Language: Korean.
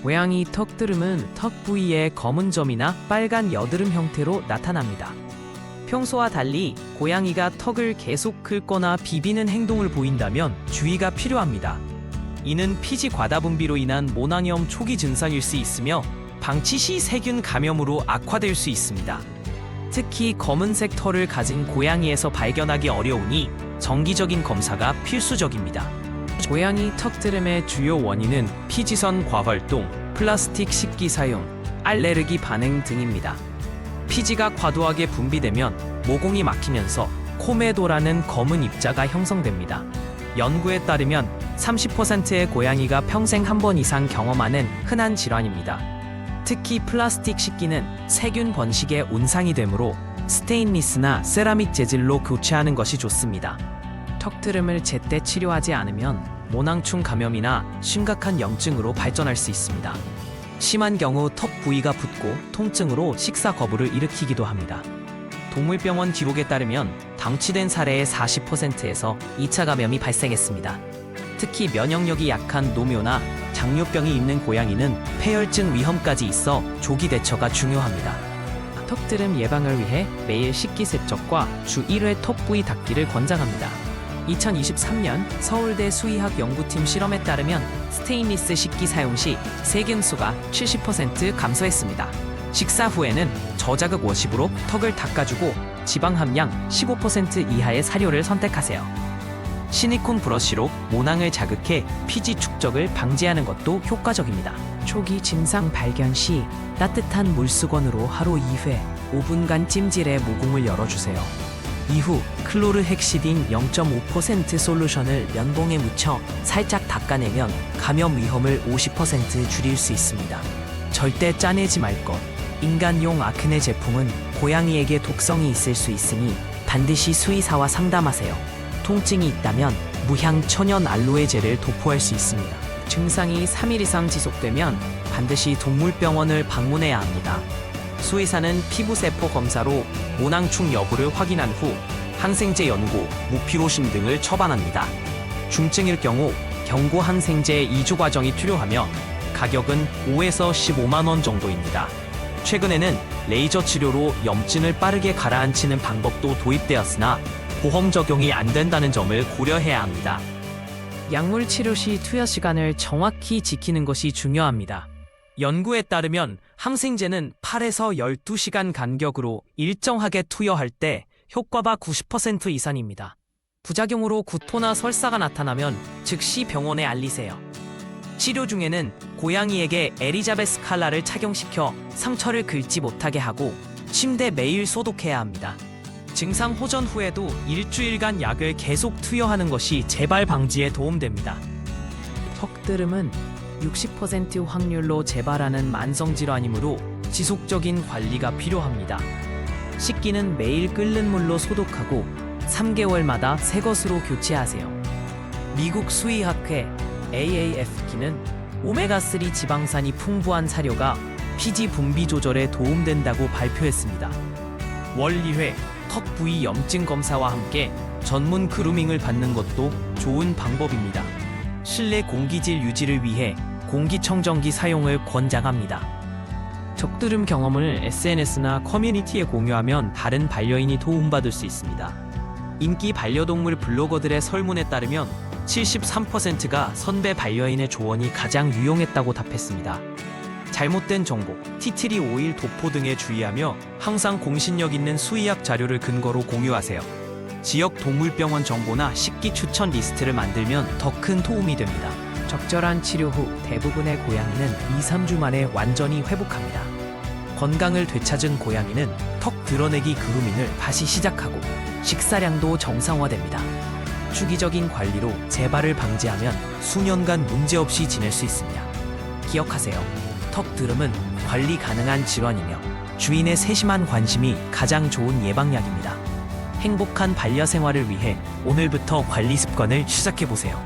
고양이 턱드름은 턱 부위에 검은 점이나 빨간 여드름 형태로 나타납니다. 평소와 달리 고양이가 턱을 계속 긁거나 비비는 행동을 보인다면 주의가 필요합니다. 이는 피지 과다 분비로 인한 모낭염 초기 증상일 수 있으며 방치 시 세균 감염으로 악화될 수 있습니다. 특히 검은색 털을 가진 고양이에서 발견하기 어려우니 정기적인 검사가 필수적입니다. 고양이 턱드름의 주요 원인은 피지선 과활동, 플라스틱 식기 사용, 알레르기 반응 등입니다. 피지가 과도하게 분비되면 모공이 막히면서 코메도라는 검은 입자가 형성됩니다. 연구에 따르면 30%의 고양이가 평생 한 번 이상 경험하는 흔한 질환입니다. 특히 플라스틱 식기는 세균 번식의 온상이 되므로 스테인리스나 세라믹 재질로 교체하는 것이 좋습니다. 턱드름을 제때 치료하지 않으면 모낭충 감염이나 심각한 염증으로 발전할 수 있습니다. 심한 경우 턱 부위가 붓고 통증으로 식사 거부를 일으키기도 합니다. 동물병원 기록에 따르면 방치된 사례의 40%에서 2차 감염이 발생했습니다. 특히 면역력이 약한 노묘나 당뇨병이 있는 고양이는 폐혈증 위험까지 있어 조기 대처가 중요합니다. 턱드름 예방을 위해 매일 식기 세척과 주 1회 턱 부위 닦기를 권장합니다. 2023년 서울대 수의학 연구팀 실험에 따르면 스테인리스 식기 사용 시 세균수가 70% 감소했습니다. 식사 후에는 저자극 워십으로 턱을 닦아주고 지방 함량 15% 이하의 사료를 선택하세요. 시리콘 브러쉬로 모낭을 자극해 피지 축적을 방지하는 것도 효과적입니다. 초기 증상 발견 시 따뜻한 물수건으로 하루 2회 5분간 찜질해 모공을 열어주세요. 이후 클로르헥시딘 0.5% 솔루션을 면봉에 묻혀 살짝 닦아내면 감염 위험을 50% 줄일 수 있습니다. 절대 짜내지 말 것. 인간용 아크네 제품은 고양이에게 독성이 있을 수 있으니 반드시 수의사와 상담하세요. 통증이 있다면 무향 천연 알로에 젤을 도포할 수 있습니다. 증상이 3일 이상 지속되면 반드시 동물병원을 방문해야 합니다. 수의사는 피부세포 검사로 모낭충 여부를 확인한 후 항생제 연고, 무피로심 등을 처방합니다. 중증일 경우 경고 항생제 2주 과정이 필요하며 가격은 5에서 15만 원 정도입니다. 최근에는 레이저 치료로 염증을 빠르게 가라앉히는 방법도 도입되었으나 보험 적용이 안 된다는 점을 고려해야 합니다. 약물 치료 시 투여 시간을 정확히 지키는 것이 중요합니다. 연구에 따르면 항생제는 8에서 12시간 간격으로 일정하게 투여할 때 효과가 90% 이상입니다. 부작용으로 구토나 설사가 나타나면 즉시 병원에 알리세요. 치료 중에는 고양이에게 에리자베스 칼라를 착용시켜 상처를 긁지 못하게 하고 침대 매일 소독해야 합니다. 증상 호전 후에도 일주일간 약을 계속 투여하는 것이 재발 방지에 도움됩니다. 턱드름은 60% 확률로 재발하는 만성질환이므로 지속적인 관리가 필요합니다. 식기는 매일 끓는 물로 소독하고 3개월마다 새 것으로 교체하세요. 미국 수의학회 AAF기는 오메가3 지방산이 풍부한 사료가 피지 분비 조절에 도움된다고 발표했습니다. 월 2회 턱 부위 염증 검사와 함께 전문 그루밍을 받는 것도 좋은 방법입니다. 실내 공기질 유지를 위해 공기청정기 사용을 권장합니다. 턱드름 경험을 SNS나 커뮤니티에 공유하면 다른 반려인이 도움받을 수 있습니다. 인기 반려동물 블로거들의 설문에 따르면 73%가 선배 반려인의 조언이 가장 유용했다고 답했습니다. 잘못된 정보, 티트리 오일 도포 등에 주의하며 항상 공신력 있는 수의학 자료를 근거로 공유하세요. 지역 동물병원 정보나 식기 추천 리스트를 만들면 더 큰 도움이 됩니다. 적절한 치료 후 대부분의 고양이는 2-3주 만에 완전히 회복합니다. 건강을 되찾은 고양이는 턱 드러내기 그루밍을 다시 시작하고 식사량도 정상화됩니다. 주기적인 관리로 재발을 방지하면 수년간 문제없이 지낼 수 있습니다. 기억하세요. 턱드름은 관리 가능한 질환이며 주인의 세심한 관심이 가장 좋은 예방약입니다. 행복한 반려생활을 위해 오늘부터 관리 습관을 시작해보세요.